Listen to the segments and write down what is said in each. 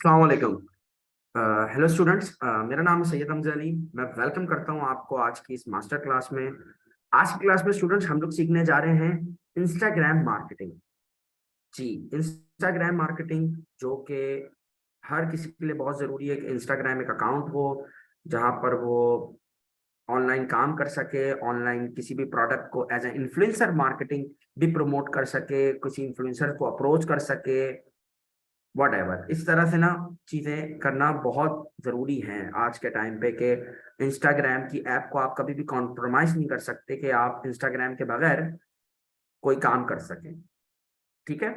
अस्सलाम वालेकुम। Hello students, मेरा नाम है सैयद हमजा अली। मैं वेलकम करता हूं आपको आज की इस मास्टर क्लास में। आज की क्लास में स्टूडेंट्स हम लोग सीखने जा रहे हैं इंस्टाग्राम मार्केटिंग। जी, इंस्टाग्राम मार्केटिंग जो कि हर किसी के लिए बहुत ज़रूरी है कि इंस्टाग्राम एक अकाउंट हो जहां पर वो ऑनलाइन काम कर सके, ऑनलाइन किसी भी प्रोडक्ट को एज ए इन्फ्लुएंसर मार्केटिंग भी प्रमोट कर सके, किसी इन्फ्लुएंसर को अप्रोच कर सके, वट एवर। इस तरह से ना चीजें करना बहुत जरूरी है आज के टाइम पे कि इंस्टाग्राम की ऐप को आप कभी भी कॉम्प्रोमाइज नहीं कर सकते कि आप इंस्टाग्राम के बगैर कोई काम कर सकें। ठीक है।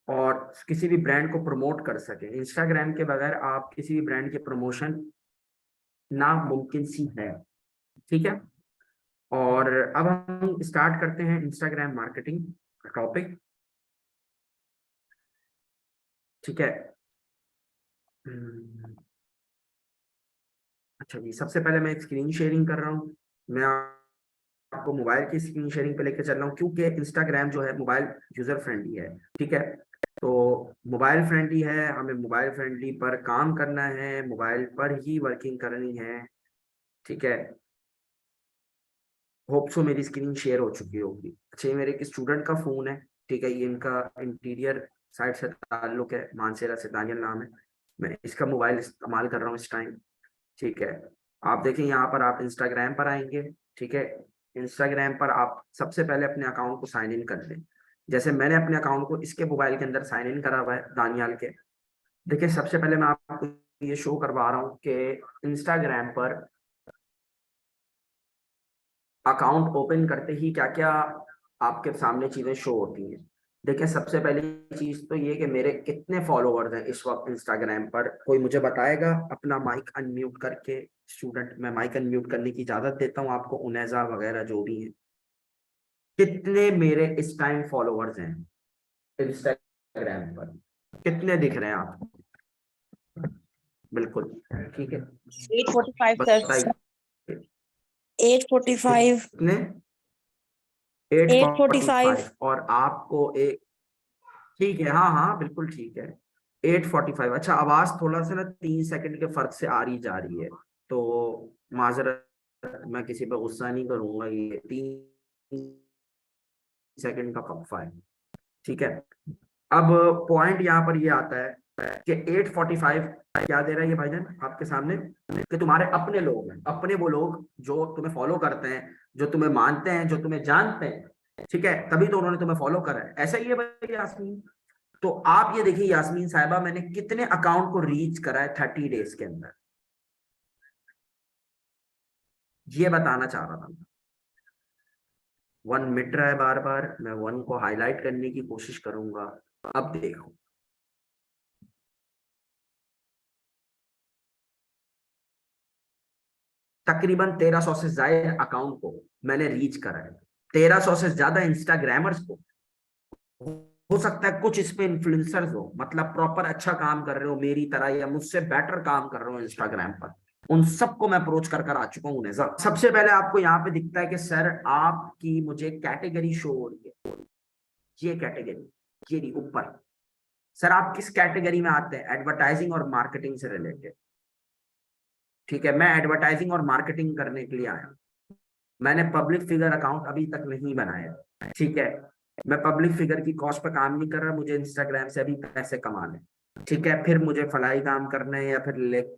और किसी भी ब्रांड को प्रमोट कर सकें इंस्टाग्राम के बगैर आप किसी भी ब्रांड की प्रमोशन नामुमकिन सी है। ठीक है। और अब हम स्टार्ट करते हैं इंस्टाग्राम मार्केटिंग का टॉपिक। ठीक है। अच्छा जी, सबसे पहले मैं एक स्क्रीन शेयरिंग कर रहा हूँ। मैं आपको मोबाइल की स्क्रीन शेयरिंग पे लेकर चल रहा हूँ क्योंकि इंस्टाग्राम जो है मोबाइल यूजर फ्रेंडली है। ठीक है। तो मोबाइल फ्रेंडली है, हमें मोबाइल फ्रेंडली पर काम करना है, मोबाइल पर ही वर्किंग करनी है। ठीक है। होप सो मेरी स्क्रीन शेयर हो चुकी होगी। अच्छा, ये मेरे एक स्टूडेंट का फोन है। ठीक है, ये इनका इंटीरियर साइड से ताल्लुक है, मानसेरा से दानियल नाम है। मैं इसका मोबाइल इस्तेमाल कर रहा हूँ इस टाइम। ठीक है। आप देखें यहाँ पर आप इंस्टाग्राम पर आएंगे। ठीक है। इंस्टाग्राम पर आप सबसे पहले अपने अकाउंट को साइन इन कर लें। जैसे मैंने अपने अकाउंट को इसके मोबाइल के अंदर साइन इन करा हुआ है दानियाल के। देखिए, सबसे पहले मैं आपको ये शो करवा रहा हूँ कि इंस्टाग्राम पर अकाउंट ओपन करते ही क्या क्या आपके सामने चीजें शो होती हैं। देखिए, सबसे पहली चीज तो ये कि मेरे कितने फॉलोअर्स हैं इस वक्त इंस्टाग्राम पर। कोई मुझे बताएगा अपना माइक अनम्यूट करके? स्टूडेंट, मैं माइक अनम्यूट करने की इजाजत देता हूँ आपको, उनेजा वगैरह जो भी है। कितने मेरे इस टाइम फॉलोअर्स हैं इंस्टाग्राम पर? कितने दिख रहे हैं आपको? बिल्कुल। ठीक है। 845 सर। बताइए 845। कितने? 845। 845। और आपको एक, ठीक है, हाँ हाँ बिल्कुल ठीक है। 845। अच्छा, आवाज थोड़ा सा ना 3 सेकंड के फर्क से आ रही जा रही है, तो माजरत, मैं किसी पे गुस्सा नहीं करूंगा, ये 3 सेकंड का वक्फा है। ठीक है। अब पॉइंट यहाँ पर ये आता है कि 845 क्या दे रहा है ये भाईजान आपके सामने? कि तुम्हारे अपने लोग हैं, अपने वो लोग जो तुम्हें फॉलो करते हैं, जो तुम्हें मानते हैं, जो तुम्हें जानते हैं। ठीक है, तभी तो उन्होंने तुम्हें फॉलो करा है। ऐसा ही है भाई यास्मीन। तो आप ये देखिए यास्मीन साहिबा, मैंने कितने अकाउंट को रीच करा है 30 डेज के अंदर, ये बताना चाह रहा था। वन मिट रहा है बार बार, मैं वन को हाईलाइट करने की कोशिश करूंगा। अब देखो, तकरीबन 1300 से ज्यादा अकाउंट को मैंने रीच करा है। 1300 से ज्यादा इंस्टाग्रामर्स को। हो सकता है कुछ इस पे इन्फ्लुएंसर्स हो, मतलब प्रॉपर अच्छा काम कर रहे हो मेरी तरह या मुझसे बेटर काम कर रहे हो इंस्टाग्राम पर। उन सबको मैं अप्रोच कर कर आ चुका हूं। सबसे पहले आपको यहाँ पे दिखता है कि सर आपकी मुझे कैटेगरी शो हो रही है। ये कैटेगरी, ये नहीं ऊपर। सर आप किस कैटेगरी में आते हैं? एडवर्टाइजिंग और मार्केटिंग से रिलेटेड। ठीक है, मैं एडवर्टाइजिंग और मार्केटिंग करने के लिए आया। मैंने पब्लिक फिगर अकाउंट अभी तक नहीं बनाया। ठीक है। मैं पब्लिक फिगर की कॉस्ट पर काम नहीं कर रहा, मुझे इंस्टाग्राम से अभी पैसे कमाने। ठीक है, फिर मुझे फलाई काम करना है या फिर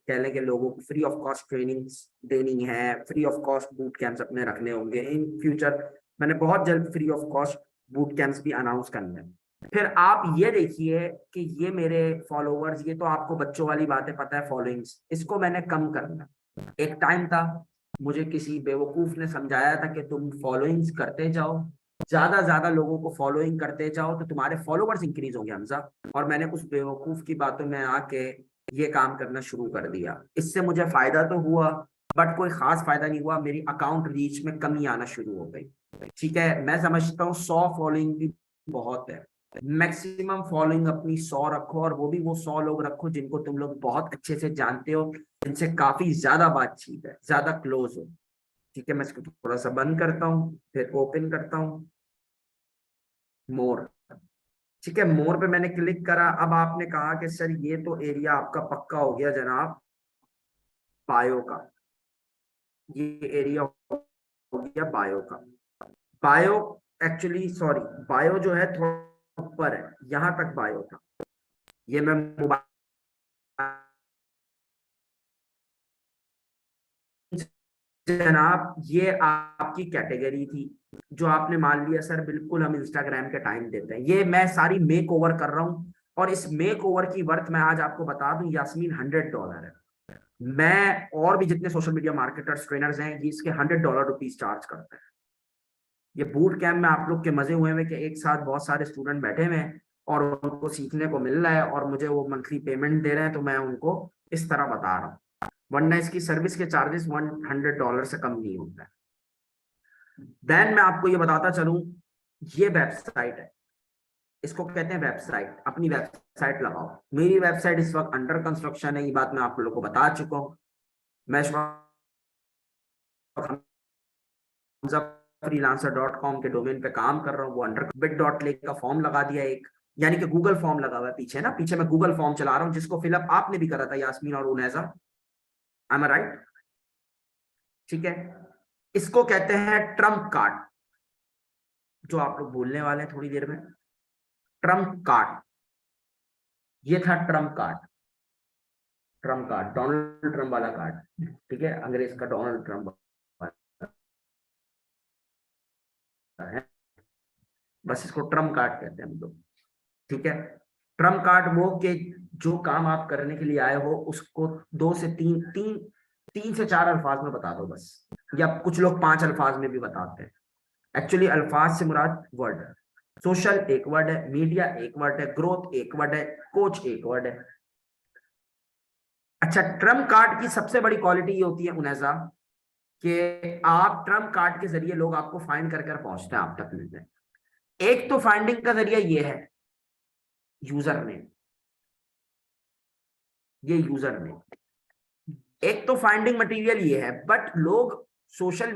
कह लें कि लोगों को फ्री ऑफ कॉस्ट ट्रेनिंग देनी है, free of cost boot camps अपने रखने होंगे इन फ्यूचर। मैंने बहुत जल्द free of cost boot camps भी अनाउंस करने हैं। फिर आप ये देखिए कि ये मेरे फॉलोवर्स, ये तो आपको बच्चों वाली बातें पता है, फॉलोइंग्स, इसको मैंने कम करना। एक टाइम था, मुझे किसी बेवकूफ ने समझाया था कि तुम फॉलोइंग्स करते जाओ, ज्यादा लोगों को फॉलोइंग करते जाओ तो तुम्हारे फॉलोवर्स इंक्रीज होंगे हमजा। और मैंने उस बेवकूफ की बातों में आके ये काम करना शुरू कर दिया। इससे मुझे फायदा तो हुआ, बट कोई खास फायदा नहीं हुआ, मेरी अकाउंट रीच में कमी आना शुरू हो गई। ठीक है, मैं समझता हूँ 100 फॉलोइंग भी बहुत है। मैक्सिमम फॉलोइंग अपनी 100 रखो, और वो भी वो 100 लोग रखो जिनको तुम लोग बहुत अच्छे से जानते हो, जिनसे काफी ज्यादा बातचीत है, ज्यादा क्लोज हो। ठीक है, मैं इसको थोड़ा सा बंद करता हूँ, फिर ओपन करता हूँ मोर। ठीक है, मोर पे मैंने क्लिक करा। अब आपने कहा कि सर ये तो एरिया आपका पक्का हो गया जनाब बायो का, ये एरिया हो गया बायो का। बायो एक्चुअली सॉरी, बायो जो है थोड़ा ऊपर है, यहां तक बायो था। ये मैं मोबाइल जनाब, ये आपकी कैटेगरी थी जो आपने मान लिया सर बिल्कुल हम इंस्टाग्राम के टाइम देते हैं। ये मैं सारी मेक ओवर कर रहा हूं, और इस मेक ओवर की वर्थ मैं आज आपको बता दूं यास्मीन $100 है। मैं और भी जितने सोशल मीडिया मार्केटर्स ट्रेनर्स हैं ये इसके $100 चार्ज करते हैं। ये बूट कैंप में आप लोग के मजे हुए हैं कि एक साथ बहुत सारे स्टूडेंट बैठे हुए हैं और उनको सीखने को मिल रहा है और मुझे वो मंथली पेमेंट दे रहे हैं, तो मैं उनको इस तरह बता रहा हूँ। वरना इसकी सर्विस के चार्जेस $100 से कम नहीं होता है। देन मैं आपको ये बताता चलूं, ये वेबसाइट है, इसको कहते हैं वेबसाइट। अपनी वेबसाइट लगाओ। मेरी वेबसाइट इस वक्त अंडर कंस्ट्रक्शन है, ये बात मैं आप लोगों को बता चुका हूँ। मैं इस वक्त freelancer.com के डोमेन पे काम कर रहा हूँ। वो अंडर bit.ly का फॉर्म लगा दिया एक, यानी कि गूगल फॉर्म लगा हुआ है पीछे ना, पीछे मैं गूगल फॉर्म चला रहा हूँ जिसको फिलअप आपने भी करा था यास्मीन और उनैजा। I am right? ठीक है, इसको कहते हैं ट्रम्प कार्ड, जो आप लोग बोलने वाले हैं थोड़ी देर में। ट्रम्प कार्ड, ये था Trump card. Trump card Donald Trump वाला कार्ड, ठीक है, अंग्रेज का डोनाल्ड ट्रम्प है, बस इसको ट्रम्प कार्ड कहते हैं हम लोग। ठीक है, ट्रम्प कार्ड वो के जो काम आप करने के लिए आए हो उसको 2 से 3 अल्फाज में बता दो बस, या कुछ लोग 5 अल्फाज में भी बताते हैं। एक्चुअली अल्फाज से मुराद वर्ड है। सोशल एक वर्ड है, मीडिया एक वर्ड है, ग्रोथ एक वर्ड है, कोच एक वर्ड है। अच्छा, ट्रम्प कार्ड की सबसे बड़ी क्वालिटी ये होती है उनैजा कि आप ट्रम्प कार्ड के जरिए लोग आपको फाइंड कर कर पहुंचते हैं, आप तक मिलते हैं। एक तो फाइंडिंग का जरिया ये है यूजर नेम, ये यूजर नेम। एक तो फाइंडिंग मटेरियल ये है, बट लोग सोशल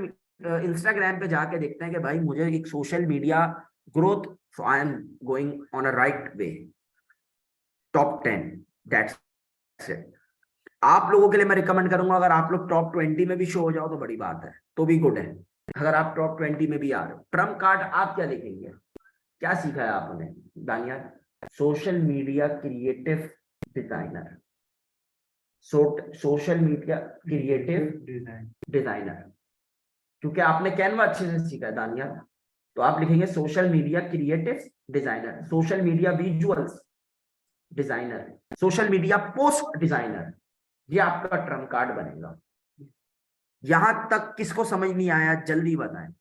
इंस्टाग्राम पे जाके देखते हैं कि भाई मुझे एक social media growth, so I am going on a right way, top 10, that's it. आप लोगों के लिए मैं रिकमेंड करूंगा अगर आप लोग टॉप 20 में भी शो हो जाओ तो बड़ी बात है, तो भी गुड है। अगर आप टॉप 20 में भी आ रहे हो, ट्रम्प कार्ड आप क्या देखेंगे, क्या सीखा है आपने दानिया? Social media creative designer, social media creative designer, क्योंकि आपने कैनवा अच्छे से सीखा है दानिया, तो आप लिखेंगे social media creative designer, social media visuals designer, social media post designer. ये आपका ट्रम्प कार्ड बनेगा। यहां तक किसको समझ नहीं आया जल्दी बताएं।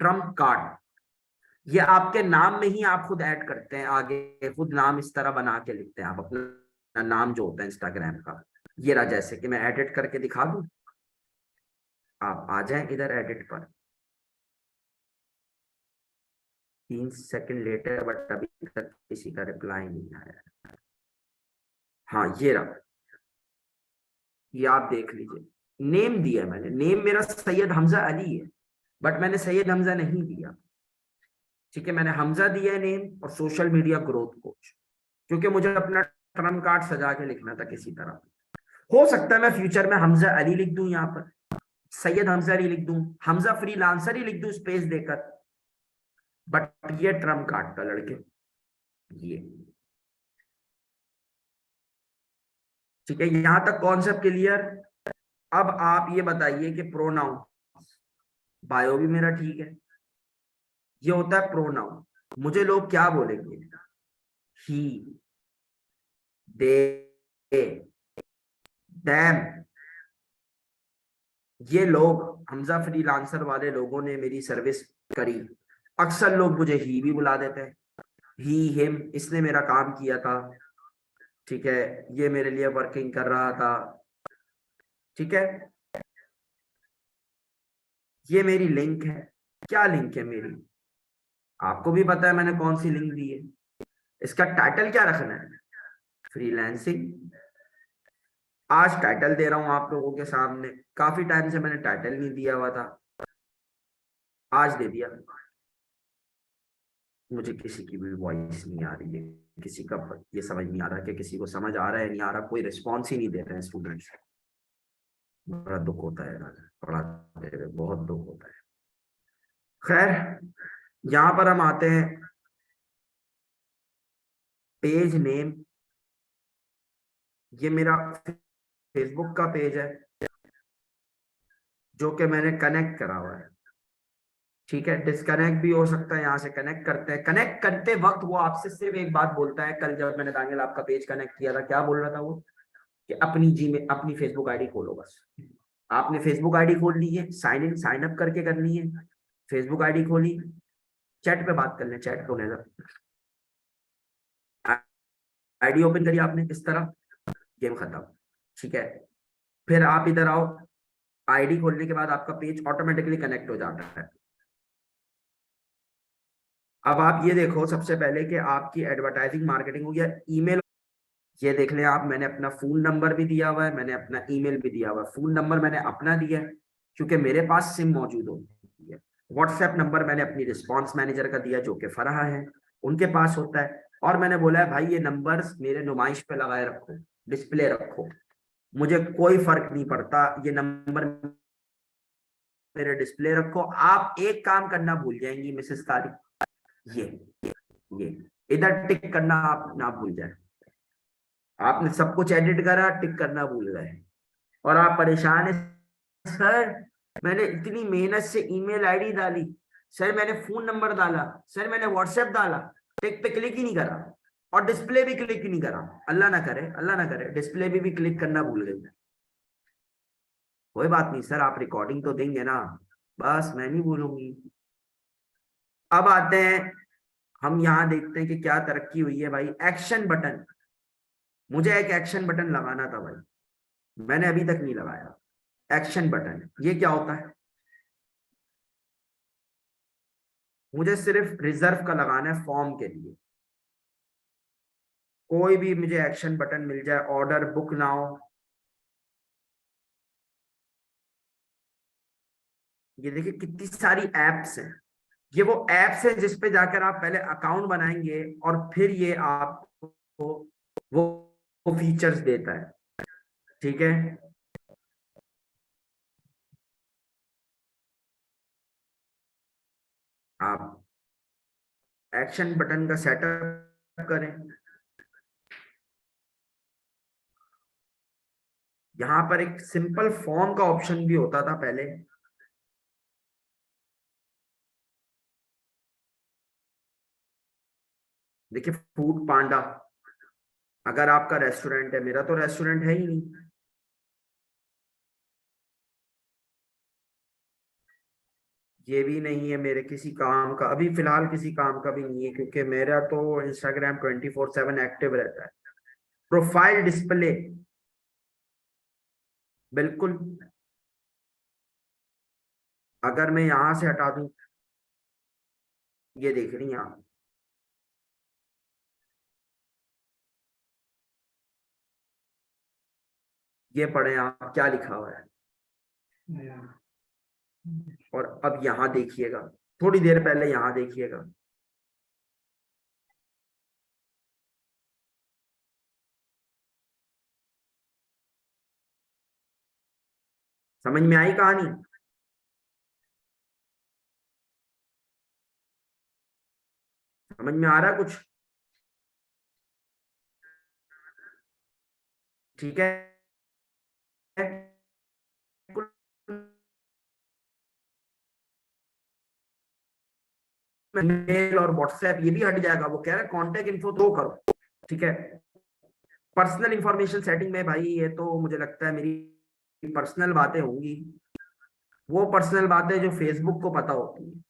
ट्रम्प कार्ड ये आपके नाम में ही आप खुद ऐड करते हैं आगे, खुद नाम इस तरह बना के लिखते हैं आप अपना नाम जो होता है इंस्टाग्राम का। ये रहा, जैसे कि मैं एडिट करके दिखा दूं, आप आ जाएं इधर एडिट पर। 3 सेकंड लेटर, बट अभी तक किसी का रिप्लाई नहीं आया। हाँ ये रहा, ये आप देख लीजिए। नेम दिया है मैंने, नेम मेरा सैयद हमजा अली है, बट मैंने सैयद हमजा नहीं दिया। ठीक है, मैंने हमजा दिया है नेम, और सोशल मीडिया ग्रोथ कोच, क्योंकि मुझे अपना ट्रम्प कार्ड सजा के लिखना था किसी तरह। हो सकता है मैं फ्यूचर में हमजा अली लिख दूं, यहाँ पर सैयद हमजा अली लिख दूं, हमजा फ्रीलांसर ही लिख दूं स्पेस देकर, बट ये ट्रम्प कार्ड था लड़के, ये। ठीक है, यहां तक कॉन्सेप्ट क्लियर। अब आप ये बताइए कि प्रोनाउन, बायो भी मेरा ठीक है, ये होता है प्रोनाउन। मुझे लोग क्या बोलेंगे, ही, दे, देम। ये लोग हमजा फ्रीलांसर वाले लोगों ने मेरी सर्विस करी, अक्सर लोग मुझे ही भी बुला देते हैं, ही हिम, इसने मेरा काम किया था, ठीक है, ये मेरे लिए वर्किंग कर रहा था। ठीक है, ये मेरी लिंक है। क्या लिंक है मेरी, आपको भी पता है मैंने कौन सी लिंक दी है। इसका टाइटल क्या रखना है, फ्रीलांसिंग। आज टाइटल दे रहा हूं आप लोगों के सामने, काफी टाइम से मैंने टाइटल नहीं दिया हुआ था, आज दे दिया। मुझे किसी की भी वॉइस नहीं आ रही है, किसी का ये समझ नहीं आ रहा कि किसी को समझ आ रहा है नहीं आ रहा, कोई रिस्पॉन्स ही नहीं दे रहे हैं स्टूडेंट्स। बड़ा दुख होता है यार, पढ़ाते हुए बहुत दुख होता है। खैर, यहाँ पर हम आते हैं पेज नेम। ये मेरा फेसबुक का पेज है जो कि मैंने कनेक्ट करा हुआ है। ठीक है, डिस्कनेक्ट भी हो सकता है, यहाँ से कनेक्ट करते हैं। कनेक्ट करते वक्त वो आपसे सिर्फ एक बात बोलता है। कल जब मैंने दानियल आपका पेज कनेक्ट किया था, क्या बोल रहा था वो, कि अपनी अपनी फेसबुक आईडी खोलो बस। आपने फेसबुक आईडी खोल ली है, साइन अप करके करनी है। फेसबुक आईडी खोली, चैट पे बात कर लें, चैट को नजर, आईडी ओपन करी आपने इस तरह, गेम खत्म। ठीक है, फिर आप इधर आओ, आईडी खोलने के बाद आपका पेज ऑटोमेटिकली कनेक्ट हो जाता है। अब आप ये देखो सबसे पहले कि आपकी एडवर्टाइजिंग मार्केटिंग हो गया, ईमेल। ये देख लें आप, मैंने अपना फोन नंबर भी दिया हुआ है, मैंने अपना ईमेल भी दिया हुआ है। फोन नंबर मैंने अपना दिया है क्योंकि मेरे पास सिम मौजूद होती है। व्हाट्सएप नंबर मैंने अपनी रिस्पॉन्स मैनेजर का दिया जो कि फराह है, उनके पास होता है। और मैंने बोला है भाई ये नंबर्स मेरे नुमाइश पे लगाए रखो, डिस्प्ले रखो, मुझे कोई फर्क नहीं पड़ता, ये नंबर मेरे डिस्प्ले रखो। आप एक काम करना भूल जाएंगी मिसेस तारिक, ये ये इधर टिक करना आप ना भूल जाए। आपने सब कुछ एडिट करा, टिक करना भूल गए और आप परेशान है। सर मैंने इतनी मेहनत से ईमेल आईडी डाली, सर मैंने फोन नंबर डाला, सर मैंने व्हाट्सएप डाला, टिक पे क्लिक ही नहीं करा और डिस्प्ले भी क्लिक ही नहीं करा। अल्लाह ना करे, अल्लाह ना करे डिस्प्ले भी क्लिक करना भूल गए। कोई बात नहीं सर, आप रिकॉर्डिंग तो देंगे ना, बस मैं नहीं भूलूंगी। अब आते हैं, हम यहाँ देखते हैं कि क्या तरक्की हुई है भाई। एक्शन बटन, मुझे एक एक्शन बटन लगाना था भाई, मैंने अभी तक नहीं लगाया। एक्शन बटन ये क्या होता है, मुझे सिर्फ रिजर्व का लगाना है फॉर्म के लिए। कोई भी मुझे एक्शन बटन मिल जाए, ऑर्डर, बुक नाउ, ये देखिए कितनी सारी एप्स हैं। ये वो एप्स है जिस पे जाकर आप पहले अकाउंट बनाएंगे और फिर ये आपको वो फीचर्स देता है। ठीक है, आप एक्शन बटन का सेटअप करें। यहां पर एक सिंपल फॉर्म का ऑप्शन भी होता था पहले। देखिए फूड पांडा, अगर आपका रेस्टोरेंट है, मेरा तो रेस्टोरेंट है ही नहीं, ये भी नहीं है मेरे किसी काम का, अभी फिलहाल किसी काम का भी नहीं है क्योंकि मेरा तो इंस्टाग्राम 24/7 एक्टिव रहता है। प्रोफाइल डिस्प्ले, बिल्कुल, अगर मैं यहां से हटा दूं, ये देख रही हैं आप, ये पढ़ें आप क्या लिखा हुआ है। और अब यहां देखिएगा, थोड़ी देर पहले यहां देखिएगा, समझ में आई कहानी। समझ में आ रहा है कुछ, ठीक है। मेल और व्हाट्सएप ये भी हट जाएगा, वो कह रहा है कॉन्टेक्ट इन्फो दो करो। ठीक है, पर्सनल इंफॉर्मेशन सेटिंग में भाई ये तो मुझे लगता है मेरी पर्सनल बातें होंगी, वो पर्सनल बातें जो फेसबुक को पता होती है।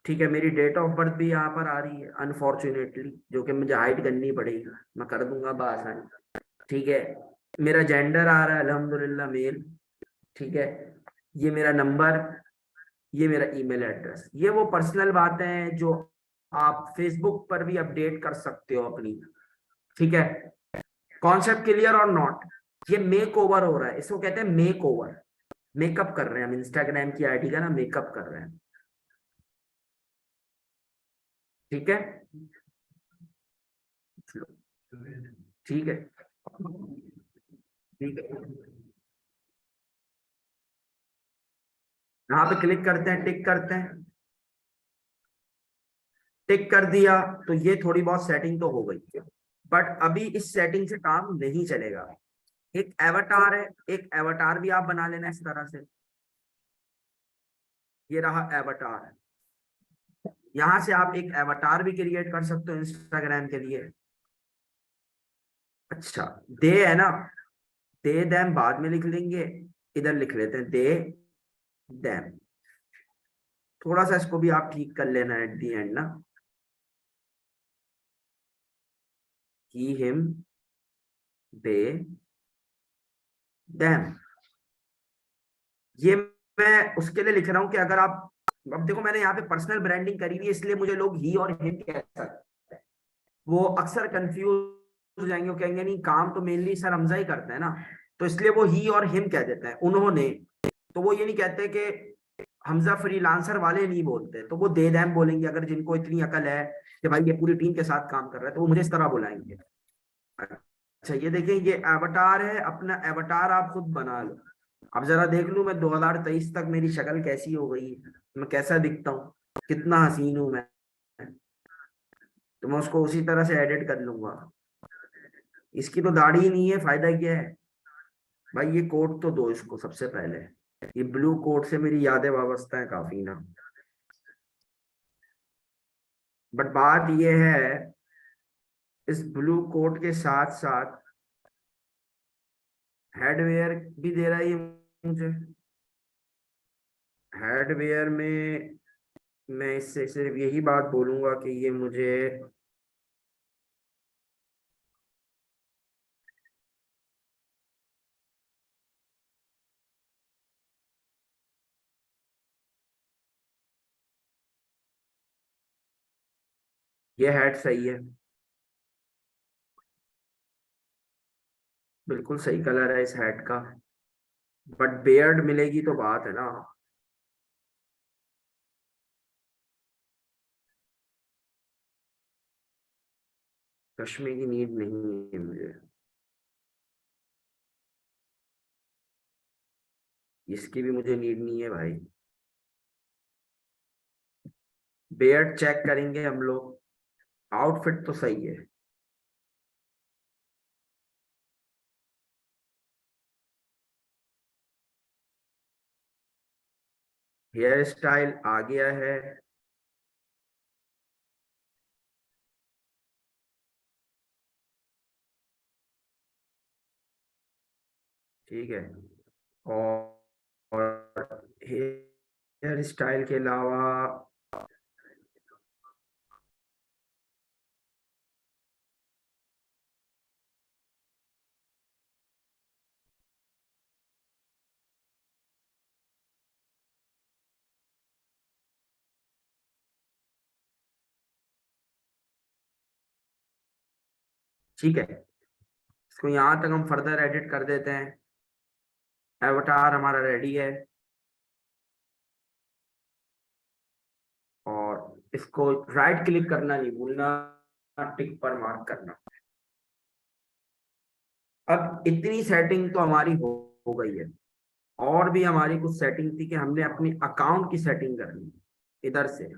ठीक है, मेरी डेट ऑफ बर्थ भी यहाँ पर आ रही है अनफॉर्चुनेटली, जो कि मुझे हाइड करनी पड़ेगी, मैं कर दूंगा बआसानी। ठीक है, मेरा जेंडर आ रहा है अल्हम्दुलिल्लाह मेल। ठीक है, ये मेरा नंबर, ये मेरा ईमेल एड्रेस, ये वो पर्सनल बातें हैं जो आप फेसबुक पर भी अपडेट कर सकते हो अपनी। ठीक है, कॉन्सेप्ट क्लियर और नॉट, ये मेक ओवर हो रहा है, इसको कहते हैं मेक ओवर। मेकअप कर रहे हैं हम इंस्टाग्राम की आईडी का ना, मेकअप कर रहे हैं। ठीक है, ठीक है, ठीक है। यहाँ पे क्लिक करते हैं, टिक करते हैं, टिक कर दिया तो ये थोड़ी बहुत सेटिंग तो हो गई, बट अभी इस सेटिंग से काम नहीं चलेगा। एक एवटार है, एक एवटार भी आप बना लेना इस तरह से। ये रहा एवटार। यहां से आप एक एवटार भी क्रिएट कर सकते हो इंस्टाग्राम के लिए। अच्छा, दे है ना, दे देम बाद में लिख लेंगे, इधर लिख लेते हैं दे देम। थोड़ा सा इसको भी आप ठीक कर लेना एट दी एंड ना, ही हिम दे देम। ये मैं उसके लिए लिख रहा हूं कि अगर आप, अब देखो मैंने यहाँ पे पर्सनल ब्रांडिंग करी हुई है, इसलिए मुझे लोग ही और हिम कह सकते हैं। वो अक्सर कंफ्यूज हो जाएंगे, वो कहेंगे नहीं काम तो मेनली सर हमजा ही करते हैं ना, तो इसलिए वो ही और हिम कह देते हैं, उन्होंने। तो वो ये नहीं कहते कि हमजा फ्रीलांसर वाले नहीं बोलते, तो वो दे देम बोलेंगे। अगर जिनको इतनी अकल है कि भाई ये पूरी टीम के साथ काम कर रहा है, तो वो मुझे इस तरह बुलाएंगे। अच्छा, ये देखिए, ये एवटार है, अपना एवटार आप खुद बना लो। अब जरा देख लूं मैं 2023 तक मेरी शक्ल कैसी हो गई, मैं कैसा दिखता हूँ, कितना हसीन हूं मैं, तो मैं उसको उसी तरह से एडिट कर लूंगा। इसकी तो दाढ़ी ही नहीं है, फायदा क्या है भाई। ये कोट तो दो इसको सबसे पहले, ये ब्लू कोट से मेरी यादें वाबस्ता है काफी ना। बट बात ये है, इस ब्लू कोट के साथ साथ हेडवेयर भी दे रहा है ये मुझे। हेडवेयर में मैं इससे सिर्फ यही बात बोलूंगा कि ये मुझे, ये हेड सही है, बिल्कुल सही कलर है इस हेड का, बट बियर्ड मिलेगी तो बात है ना। चश्मे की नीड नहीं है मुझे, इसकी भी मुझे नीड नहीं है भाई। बियर्ड चेक करेंगे हम लोग, आउटफिट तो सही है। हेयर स्टाइल आ गया है, ठीक है। और हेयर स्टाइल के अलावा ठीक है, इसको यहां तक हम फर्दर एडिट कर देते हैं। एवटार हमारा रेडी है, और इसको राइट क्लिक करना नहीं भूलना, टिक पर मार्क करना। अब इतनी सेटिंग तो हमारी हो गई है, और भी हमारी कुछ सेटिंग थी कि हमने अपनी अकाउंट की सेटिंग करनी। इधर से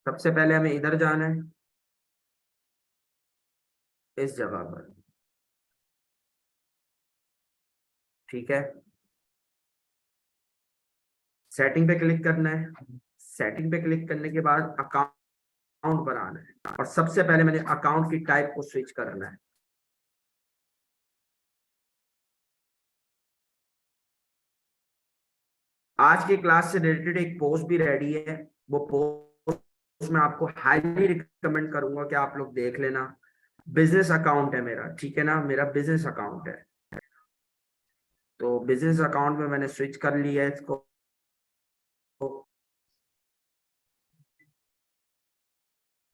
सबसे पहले हमें इधर जाना है, इस जगह पर, ठीक है। सेटिंग पे क्लिक करना है, सेटिंग पे क्लिक करने के बाद अकाउंट पर आना है, और सबसे पहले मैंने अकाउंट की टाइप को स्विच करना है। आज की क्लास से रिलेटेड एक पोस्ट भी रेडी है, वो पोस्ट मैं आपको हाईली रिकमेंड करूंगा कि आप लोग देख लेना। बिजनेस अकाउंट है मेरा, ठीक है ना, मेरा बिजनेस अकाउंट है। तो बिजनेस अकाउंट में मैंने स्विच कर लिया है इसको।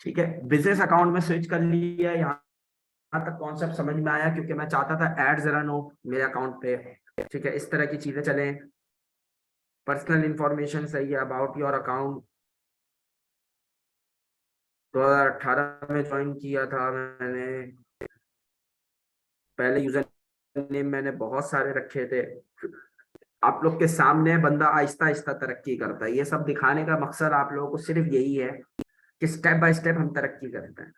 ठीक है, बिजनेस अकाउंट में स्विच कर लिया है। यहाँ तक कॉन्सेप्ट समझ में आया, क्योंकि मैं चाहता था एड जरा नो मेरे अकाउंट पे, ठीक है, इस तरह की चीजें चलें। पर्सनल इंफॉर्मेशन सही है अबाउट योर अकाउंट, 2018 में ज्वाइन किया था मैंने। पहले यूजर नेम मैंने बहुत सारे रखे थे। आप लोग के सामने बंदा आहिस्ता आहिस्ता तरक्की करता है। ये सब दिखाने का मकसद आप लोगों को सिर्फ यही है कि स्टेप बाय स्टेप हम तरक्की करते हैं।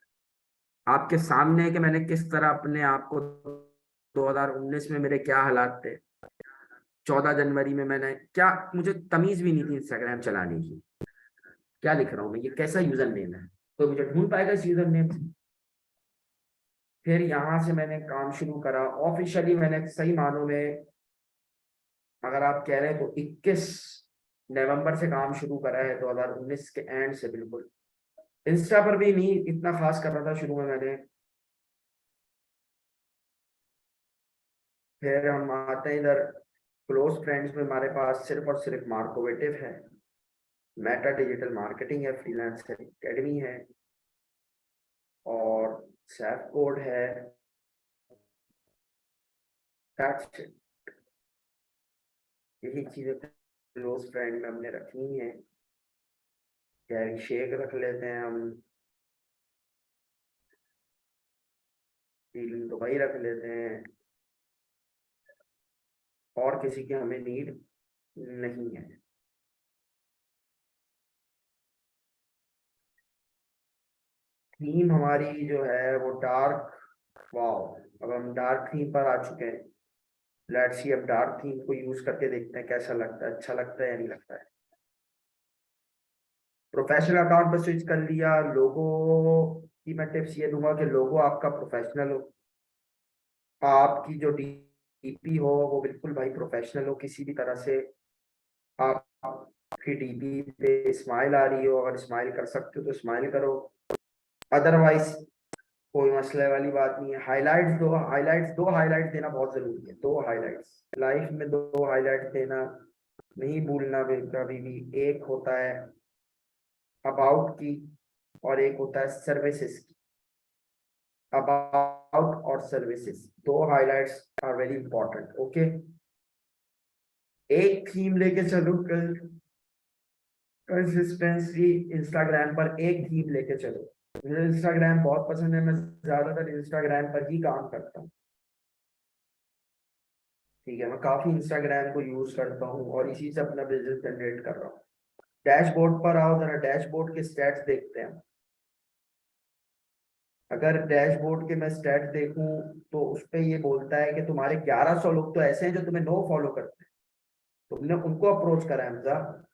आपके सामने है कि मैंने किस तरह अपने आप को 2019 में मेरे क्या हालात थे। 14 जनवरी में मैंने क्या, मुझे तमीज भी नहीं थी इंस्टाग्राम चलाने की। क्या लिख रहा हूँ मैं, ये कैसा यूजर नेम है, तो मुझे ढूंढ पाएगा इस यूजर नेम से। फिर यहाँ से मैंने काम शुरू करा ऑफिशियली। मैंने सही मानों में, अगर आप कह रहे हैं तो 21 नवंबर से काम शुरू करा है, 2019 के एंड से। बिल्कुल इंस्टा पर भी नहीं इतना खास कर रहा था शुरू में मैंने। फिर हम आते हैं इधर क्लोज फ्रेंड्स में। हमारे पास सिर्फ और सिर्फ मार्कोवेटिव है, मेटा डिजिटल मार्केटिंग है, फ्रीलांस एकेडमी है और सैफ कोड है। That's it। यही चीजें क्लोज फ्रेंड में हमने रखनी है। गैरी शेक रख लेते हैं हम, दुबई रख लेते हैं, और किसी की हमें नीड नहीं है। थीम हमारी जो है वो डार्क, वाओ, अब हम डार्क थीम पर आ चुके हैं। लेट्स सी अब डार्क थीम को यूज करके देखते हैं कैसा लगता है, अच्छा लगता है या नहीं लगता है। प्रोफेशनल अकाउंट पर स्विच कर लिया। लोगो की मैं टिप्स ये दूंगा कि लोगो आपका प्रोफेशनल हो, आपकी जो डीपी हो वो बिल्कुल भाई प्रोफेशनल हो। किसी भी तरह से आपकी डीपी पे स्माइल आ रही हो, अगर स्माइल कर सकते हो तो स्माइल करो, अदरवाइज कोई मसले वाली बात नहीं है। हाइलाइट्स दो, दो हाइलाइट्स देना बहुत जरूरी है। दो हाइलाइट्स लाइफ में, दो हाइलाइट्स देना नहीं भूलना कभी भी। एक होता है अबाउट की और एक होता है सर्विसेज की। अबाउट और सर्विसेज, दो highlights are very important. Okay, एक थीम लेके चलो कल, कंसिस्टेंसी इंस्टाग्राम पर एक थीम लेके चलो। मुझे इंस्टाग्राम बहुत पसंद है, मैं ज्यादातर इंस्टाग्राम पर ही काम करता हूँ। ठीक है, मैं काफी इंस्टाग्राम को यूज करता हूँ और इसी से अपना बिजनेस जनरेट कर रहा हूँ। डैशबोर्ड पर आओ, जरा डैशबोर्ड के स्टैट्स देखते हैं। अगर डैशबोर्ड के मैं स्टैट्स देखूं तो उस पे ये बोलता है कि तुम्हारे 1100 लोग तो ऐसे हैं जो तुम्हें नो फॉलो करते हैं। तुमने उनको अप्रोच करा है हमजा,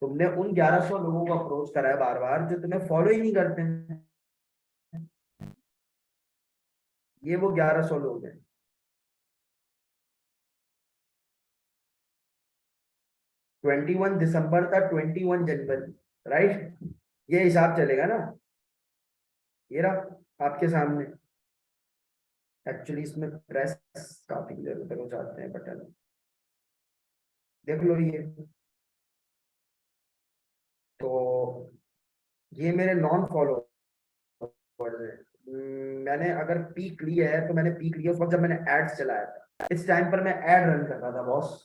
तुमने उन 1100 लोगों को अप्रोच करा है बार बार जो तुम्हें फॉलो ही नहीं करते हैं। ये वो 1100 लोग हैं। 21 दिसंबर था, 21 जनवरी, राइट। ये हिसाब चलेगा ना। ये रहा आपके सामने। एक्चुअली इसमें प्रेस काफी इधर उधर हो जाते हैं बटन, देख लो ये। तो ये मेरे नॉन फॉलोअर्स है। मैंने अगर पीक लिया है तो मैंने पीक लिया उस वक्त जब मैंने एड्स चलाया था। इस टाइम पर मैं एड रन कर रहा था बॉस,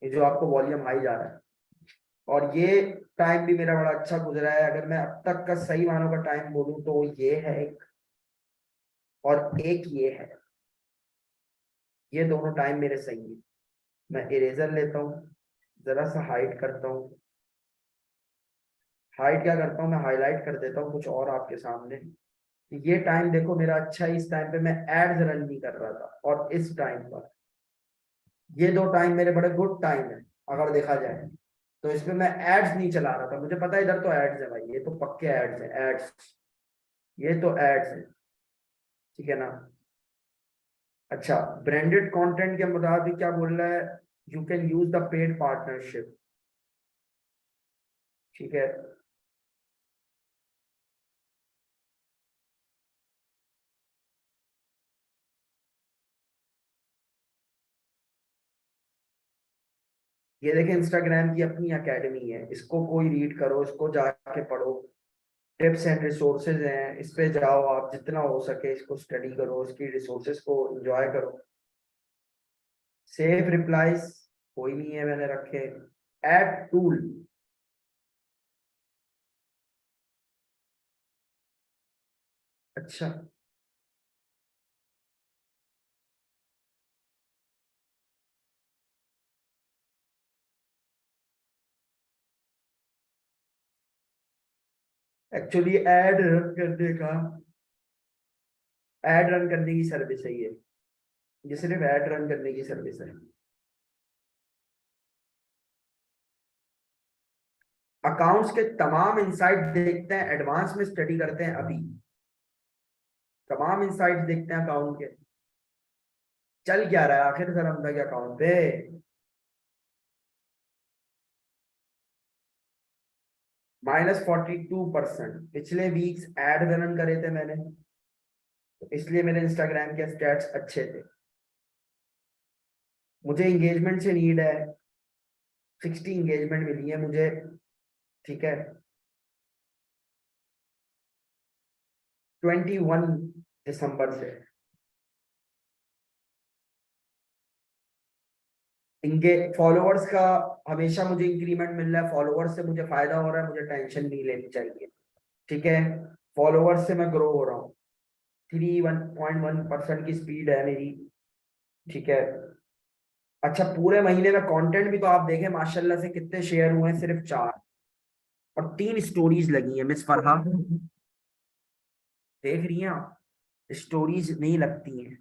ये जो आपको वॉल्यूम हाई जा रहा है। और ये टाइम भी मेरा बड़ा अच्छा गुजरा है। अगर मैं अब तक का सही मानों का टाइम बोलूं तो ये है एक, और एक ये है। ये दोनों टाइम मेरे सही है। मैं इरेजर लेता हूँ, जरा सा हाइड करता हूँ। हाइड क्या करता हूँ, मैं हाईलाइट कर देता हूँ कुछ और आपके सामने कि ये टाइम देखो मेरा अच्छा है। इस टाइम पे मैं एड्स रन नहीं कर रहा था, और इस टाइम पर ये दो टाइम मेरे बड़े गुड टाइम है अगर देखा जाए तो। इसमें मैं एड्स नहीं चला रहा था, मुझे पता है इधर तो एड्स है भाई, ये तो पक्के एड्स है, एड्स, ये तो एड्स है, ठीक है ना। अच्छा, ब्रांडेड कंटेंट के मुताबिक क्या बोल रहा है, you can use the paid partnership, ठीक है। ये देखें इंस्टाग्राम की अपनी एकेडमी है, इसको कोई रीड करो, इसको जाके पढ़ो। टिप्स एंड रिसोर्सेज हैं, इस पे जाओ, आप जितना हो सके इसको स्टडी करो, इसकी रिसोर्सेज को एंजॉय करो। सेव रिप्लाईज कोई नहीं है मैंने रखे। ऐड टूल, अच्छा, एक्चुअली एड रन करने की सर्विस है ये सिर्फ एड रन करने की सर्विस है। अकाउंट्स के तमाम इंसाइट देखते हैं, एडवांस में स्टडी करते हैं अभी, तमाम इंसाइट देखते हैं अकाउंट के, चल क्या रहा है आखिर धर्म के अकाउंट पे। -42% पिछले वीक्स एड रन करे थे मैंने, तो इसलिए मेरे इंस्टाग्राम के स्टैट्स अच्छे थे। मुझे एंगेजमेंट से नीड है, 60 एंगेजमेंट मिली है मुझे, ठीक है। 21 दिसंबर से इनके फॉलोअर्स का हमेशा मुझे इंक्रीमेंट मिल रहा है, फॉलोअर्स से मुझे फायदा हो रहा है, मुझे टेंशन नहीं लेनी चाहिए, ठीक है। फॉलोअर्स से मैं ग्रो हो रहा हूँ, 3.1% की स्पीड है मेरी, ठीक है। अच्छा, पूरे महीने में कंटेंट भी तो आप देखें माशाल्लाह से कितने शेयर हुए हैं, सिर्फ 4, और 3 स्टोरीज लगी है मिस फरहा, देख रही हैं आप, स्टोरीज नहीं लगती हैं।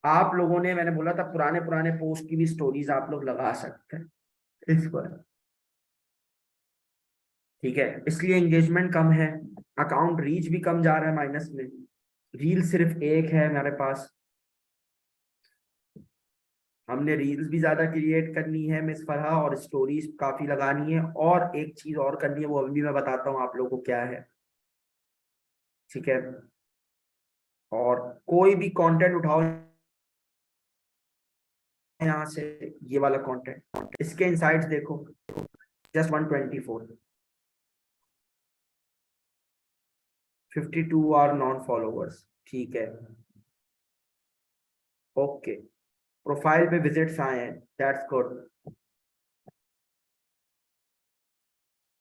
आप लोगों ने, मैंने बोला था पुराने पुराने पोस्ट की भी स्टोरीज आप लोग लगा सकते हैं इस पर, ठीक है। इसलिए एंगेजमेंट कम है, अकाउंट रीच भी कम जा रहा है, माइनस में। रील सिर्फ एक है हमारे पास, हमने रील्स भी ज्यादा क्रिएट करनी है मिस फरहा, और स्टोरीज काफी लगानी है, और एक चीज और करनी है, वो अभी भी मैं बताता हूँ आप लोगों को क्या है, ठीक है। और कोई भी कंटेंट उठाओ यहाँ से, ये वाला कंटेंट, इसके इनसाइट्स देखो, जस्ट 124, 52 आर नॉन फॉलोअर्स, ठीक है, ओके। प्रोफाइल पे विजिट्स आए हैं, that's good.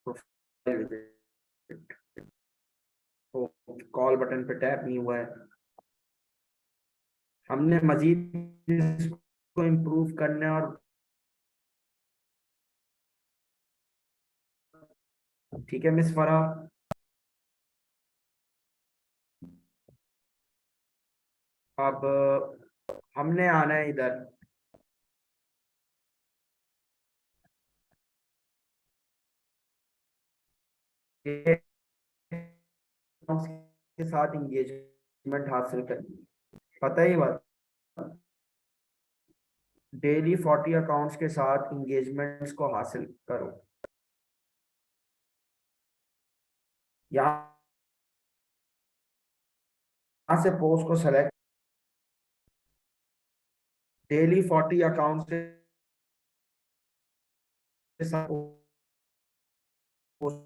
Profile visit, call button पे टैप नहीं हुआ है, हमने मजीद इसको इम्प्रूव करना है। और ठीक है मिस फरा, अब हमने आना है इधर, ये के साथ इंगेजमेंट हासिल करनी है, पता ही बात। डेली 40 अकाउंट्स के साथ इंगेजमेंट्स को हासिल करो, यहाँ से पोस्ट को सेलेक्ट, डेली 40 अकाउंट्स के साथ पोस्ट,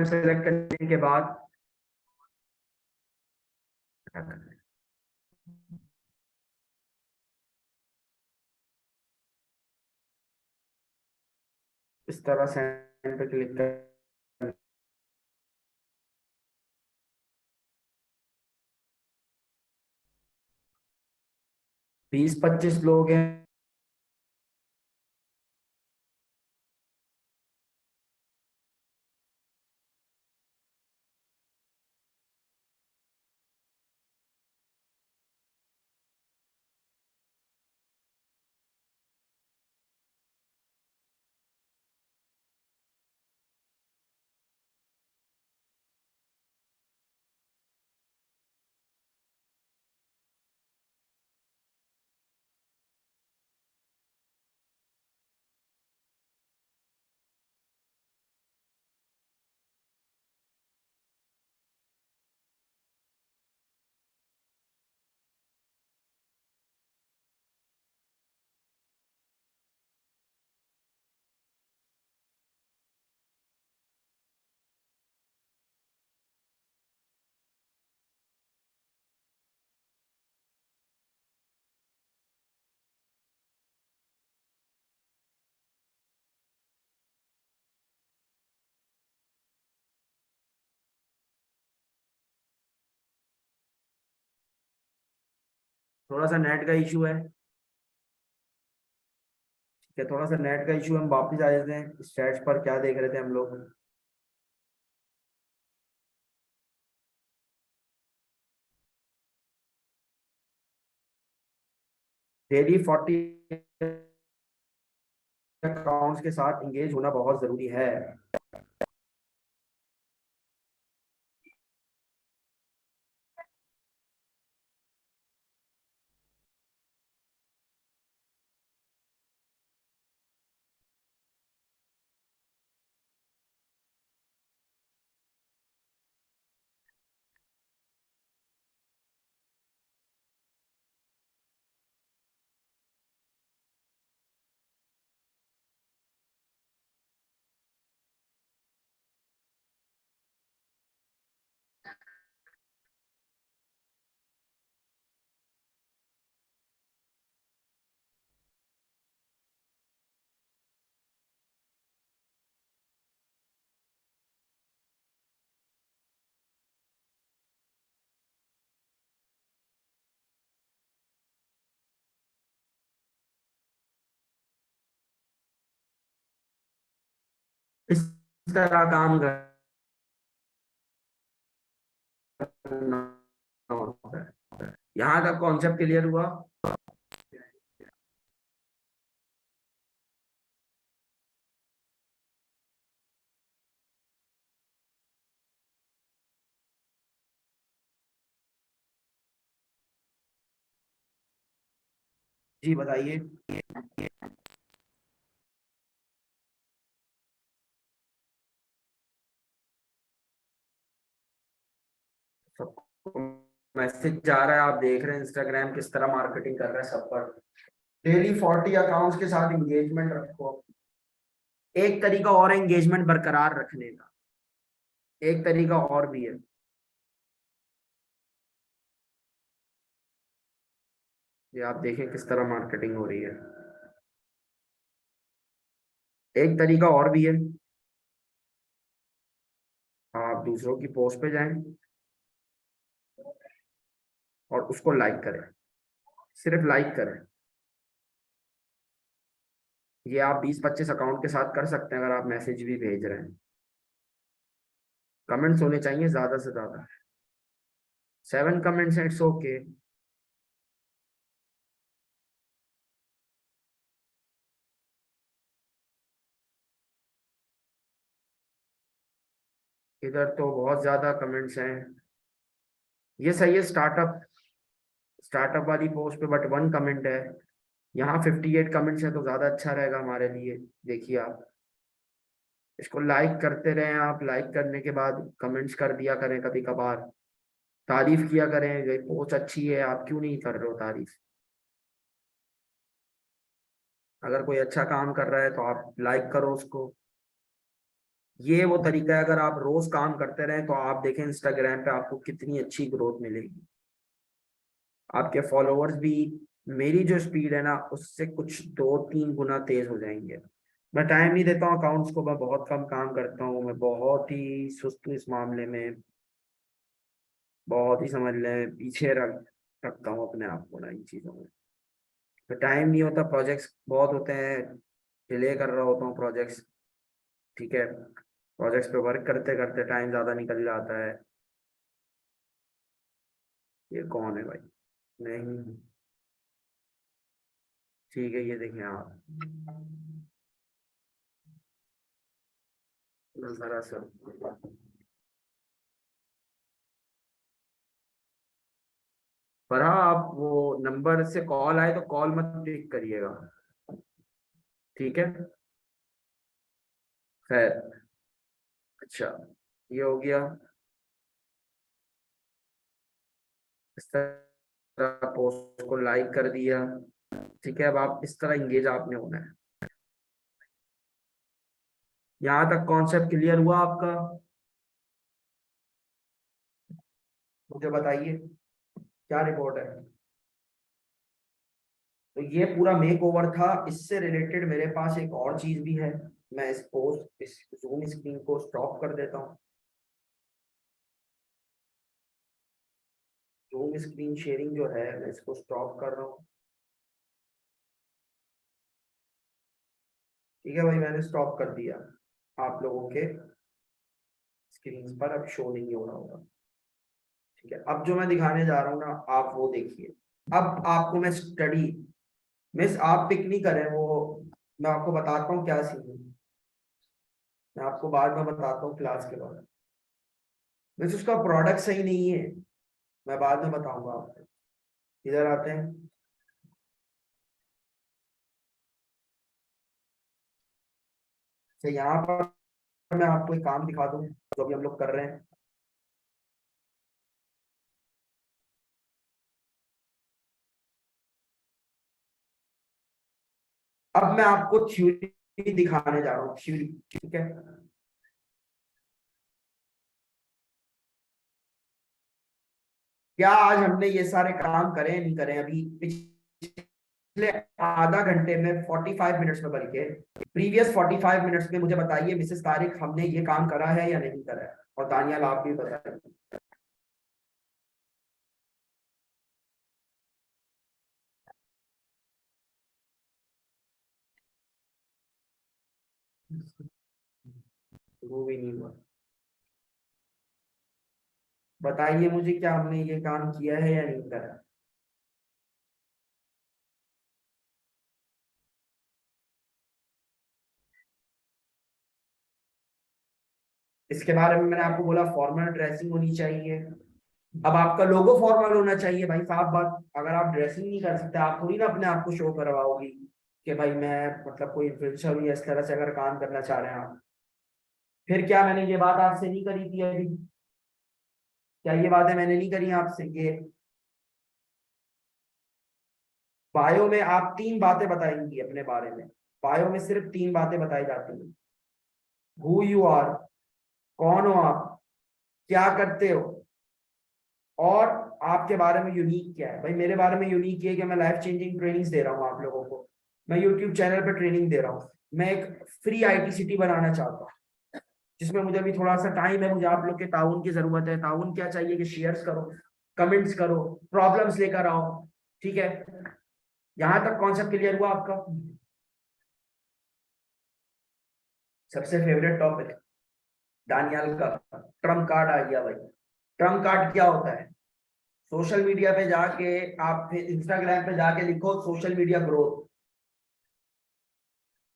सेलेक्ट करने के बाद इस तरह सेंड पे क्लिक कर, 20-25 लोग हैं, थोड़ा सा नेट का इशू है, ठीक है, थोड़ा सा नेट का इशू, हम वापस आ जाते हैं स्टैट्स पर, क्या देख रहे थे हम लोग। डेली 40 अकाउंट्स के साथ इंगेज होना बहुत जरूरी है। इस तरह काम करना होता है। यहाँ तक कॉन्सेप्ट क्लियर हुआ? जी बताइए। सबको मैसेज जा रहा है, आप देख रहे हैं इंस्टाग्राम किस तरह मार्केटिंग कर रहा है सब पर। डेली 40 अकाउंट्स के साथ एंगेजमेंट रखो। एक तरीका और एंगेजमेंट बरकरार रखने का, एक तरीका और भी है। ये आप देखें किस तरह मार्केटिंग हो रही है। एक तरीका और भी है, आप दूसरों की पोस्ट पे जाएं और उसको लाइक करें, सिर्फ लाइक करें। ये आप 20-25 अकाउंट के साथ कर सकते हैं अगर आप मैसेज भी भेज रहे हैं। कमेंट्स होने चाहिए ज्यादा से ज्यादा, 7 कमेंट्स, इट्स ओके। इधर तो बहुत ज्यादा कमेंट्स हैं। ये सही है, स्टार्टअप, स्टार्टअप वाली पोस्ट पे बट 1 कमेंट है। यहाँ 58 कमेंट्स है तो ज्यादा अच्छा रहेगा हमारे लिए। देखिए आप इसको लाइक करते रहें, आप लाइक करने के बाद कमेंट्स कर दिया करें, कभी कभार तारीफ किया करें, ये पोस्ट अच्छी है, आप क्यों नहीं कर रहे हो तारीफ। अगर कोई अच्छा काम कर रहा है तो आप लाइक करो उसको। ये वो तरीका है, अगर आप रोज काम करते रहें तो आप देखें इंस्टाग्राम पे आपको कितनी अच्छी ग्रोथ मिलेगी। आपके फॉलोअर्स भी मेरी जो स्पीड है ना उससे कुछ 2-3 गुना तेज हो जाएंगे। मैं टाइम नहीं देता हूँ अकाउंट्स को, मैं बहुत कम काम करता हूँ, मैं बहुत ही सुस्त हूँ इस मामले में, बहुत ही समझ लें पीछे रखता हूँ अपने आप को ना इन चीज़ों में। तो टाइम नहीं होता, प्रोजेक्ट्स बहुत होते हैं, डिले कर रहा होता हूँ प्रोजेक्ट्स, ठीक है, प्रोजेक्ट्स पे वर्क करते करते टाइम ज़्यादा निकल जाता है। ये कौन है भाई? नहीं, ठीक है, ये देखें आप जरा सा, पर हाँ आप वो नंबर से कॉल आए तो कॉल मत पिक करिएगा, ठीक है। खैर, अच्छा, ये हो गया। इस तरह पोस्ट को लाइक कर दिया, ठीक है। अब आप इस तरह इंगेज आपने होना है। यहाँ तक कॉन्सेप्ट क्लियर हुआ आपका? मुझे बताइए क्या रिपोर्ट है। तो ये पूरा मेक ओवर था, इससे रिलेटेड मेरे पास एक और चीज भी है। मैं इस पोस्ट, इस जूम स्क्रीन को स्टॉप कर देता हूँ। जूम स्क्रीन शेयरिंग जो है मैं इसको स्टॉप कर रहा हूँ। ठीक है भाई, मैंने स्टॉप कर दिया। आप लोगों के स्क्रीन पर अब शो नहीं हो रहा होगा। ठीक है, अब जो मैं दिखाने जा रहा हूँ ना, आप वो देखिए। अब आपको मैं स्टडी, मिस आप पिक नहीं करें वो, मैं आपको बताता हूँ क्या सीन है। मैं आपको बाद में बताता हूँ क्लास के बाद। मिस उसका प्रोडक्ट सही नहीं है, मैं बाद में बताऊंगा आपको। इधर आते हैं। तो यहाँ पर मैं आपको एक काम दिखा दूं जो भी हम लोग कर रहे हैं। अब मैं आपको थ्योरी दिखाने जा रहा हूँ, थ्योरी। ठीक है, क्या आज हमने ये सारे काम करे नहीं करे अभी पिछले आधा घंटे में, 45 मिनट्स में, बल्कि प्रीवियस 45 मिनट्स में मुझे बताइए मिसेस तारिक हमने ये काम करा है या नहीं करा है। और दानियाल आप भी बताइए। वो भी नहीं हुआ। बताइए मुझे, क्या हमने ये काम किया है या नहीं करा। इसके बारे में मैंने आपको बोला फॉर्मल ड्रेसिंग होनी चाहिए। अब आपका लोगो फॉर्मल होना चाहिए भाई साहब। बात, अगर आप ड्रेसिंग नहीं कर सकते, आप थोड़ी ना अपने आप को शो करवाओगी कि भाई मैं मतलब कोई इन्फ्लुएंसर हूँ, या इस तरह से अगर काम करना चाह रहे हैं आप। फिर क्या मैंने ये बात आपसे नहीं करी थी अभी? क्या ये बातें मैंने नहीं करी आपसे कि बायो में आप 3 बातें बताएंगी अपने बारे में। बायो में सिर्फ 3 बातें बताई जाती हैं। हु यू आर, कौन हो आप, क्या करते हो, और आपके बारे में यूनिक क्या है। भाई मेरे बारे में यूनिक ये है कि मैं लाइफ चेंजिंग ट्रेनिंग्स दे रहा हूँ आप लोगों को। मैं यूट्यूब चैनल पर ट्रेनिंग दे रहा हूँ। मैं एक फ्री आईटी सिटी बनाना चाहता हूँ, जिसमें मुझे अभी थोड़ा सा टाइम है। मुझे आप लोग के ताउन की जरूरत है। ताउन क्या चाहिए कि शेयर्स करो, कमेंट्स करो, प्रॉब्लम्स लेकर आओ। ठीक है, यहां तक कॉन्सेप्ट क्लियर हुआ आपका? सबसे फेवरेट टॉपिक दानियाल का, ट्रम्प कार्ड आ गया भाई। ट्रम्प कार्ड क्या होता है? सोशल मीडिया पे जाके, आप इंस्टाग्राम पे जाके लिखो सोशल मीडिया ग्रोथ,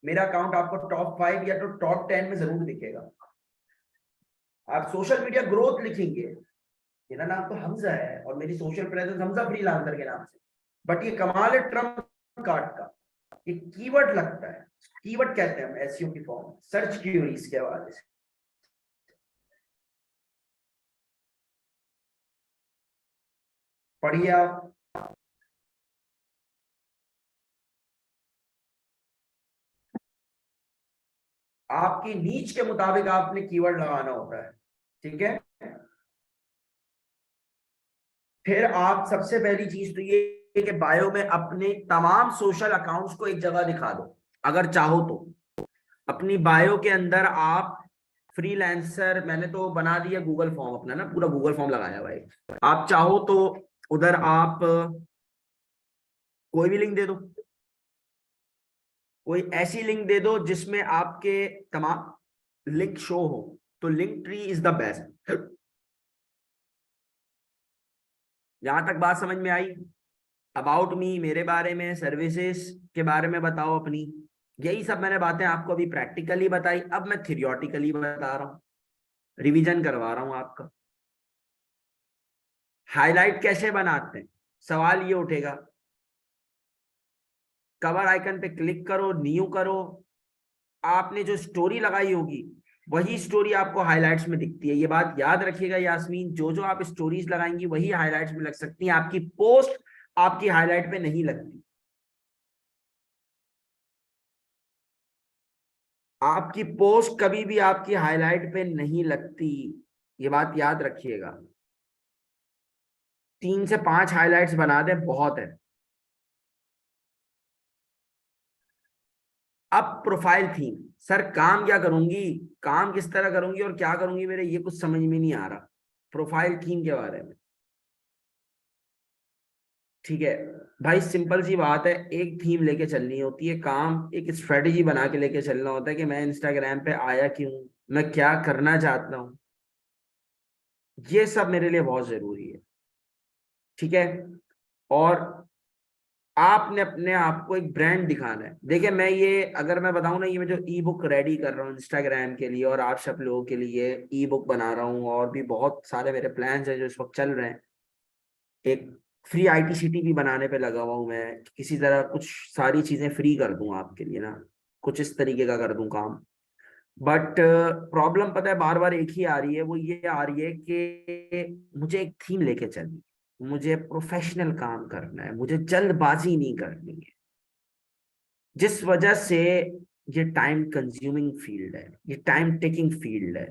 मेरा अकाउंट आपको टॉप 5 या तो टॉप 10 में जरूर दिखेगा। आप सोशल मीडिया ग्रोथ लिखेंगे, मेरा नाम तो हमजा है और मेरी सोशल प्रेजेंस हमजा फ्रीलांसर के नाम से। बट ये कमाल है ट्रम्प कार्ड का, ये कीवर्ड लगता है। कीवर्ड कहते हैं हम एसईओ की फॉर्म, सर्च क्यूरीज के हवाले से। पढ़िए आप। आपकी नीच के मुताबिक आपने कीवर्ड लगाना होता है। ठीक है, फिर आप सबसे पहली चीज तो ये है कि बायो में अपने तमाम सोशल अकाउंट्स को एक जगह दिखा दो, अगर चाहो तो। अपनी बायो के अंदर आप फ्रीलांसर, मैंने तो बना दिया गूगल फॉर्म अपना ना, पूरा गूगल फॉर्म लगाया भाई। आप चाहो तो उधर आप कोई भी लिंक दे दो, कोई ऐसी लिंक दे दो जिसमें आपके तमाम लिंक शो हो। तो link tree is the best. यहां तक बात समझ में आई? अबाउट मी, मेरे बारे में, सर्विसेज के बारे में बताओ अपनी। यही सब मैंने बातें आपको अभी प्रैक्टिकली बताई। अब मैं थियोरटिकली बता रहा हूँ, रिवीजन करवा रहा हूँ आपका। हाईलाइट कैसे बनाते हैं? सवाल ये उठेगा, कवर आइकन पे क्लिक करो, न्यू करो, आपने जो स्टोरी लगाई होगी वही स्टोरी आपको हाइलाइट्स में दिखती है। ये बात याद रखिएगा यास्मीन, जो जो आप स्टोरीज लगाएंगी वही हाइलाइट्स में लग सकती हैं, आपकी पोस्ट आपकी हाईलाइट पे नहीं लगती। आपकी पोस्ट कभी भी आपकी हाईलाइट पे नहीं लगती, ये बात याद रखिएगा। 3 से 5 हाइलाइट्स बना दे, बहुत है। अब प्रोफाइल थीम, सर काम क्या करूंगी, काम किस तरह करूंगी और क्या करूंगी, मेरे ये कुछ समझ में नहीं आ रहा। प्रोफाइल थीम के बारे में ठीक है भाई, सिंपल सी बात है, एक थीम लेके चलनी होती है, काम एक स्ट्रेटेजी बना के लेके चलना होता है कि मैं इंस्टाग्राम पे आया क्यों, मैं क्या करना चाहता हूँ, ये सब मेरे लिए बहुत जरूरी है। ठीक है। और आपने अपने आप को एक ब्रांड दिखाना है। देखिए मैं ये अगर मैं बताऊं ना, ये मैं जो ई बुक रेडी कर रहा हूँ इंस्टाग्राम के लिए और आप सब लोगों के लिए ई बुक बना रहा हूँ, और भी बहुत सारे मेरे प्लान्स हैं जो इस वक्त चल रहे हैं। एक फ्री आईटीसीटी भी बनाने पे लगा हुआ हूँ मैं, किसी तरह कुछ सारी चीजें फ्री कर दूं आपके लिए ना, कुछ इस तरीके का कर दूं काम। बट प्रॉब्लम पता है बार बार एक ही आ रही है, वो ये आ रही है कि मुझे एक थीम लेके चलनी, मुझे प्रोफेशनल काम करना है, मुझे जल्दबाजी नहीं करनी है, जिस वजह से ये टाइम कंज्यूमिंग फील्ड है, ये टाइम टेकिंग फील्ड है।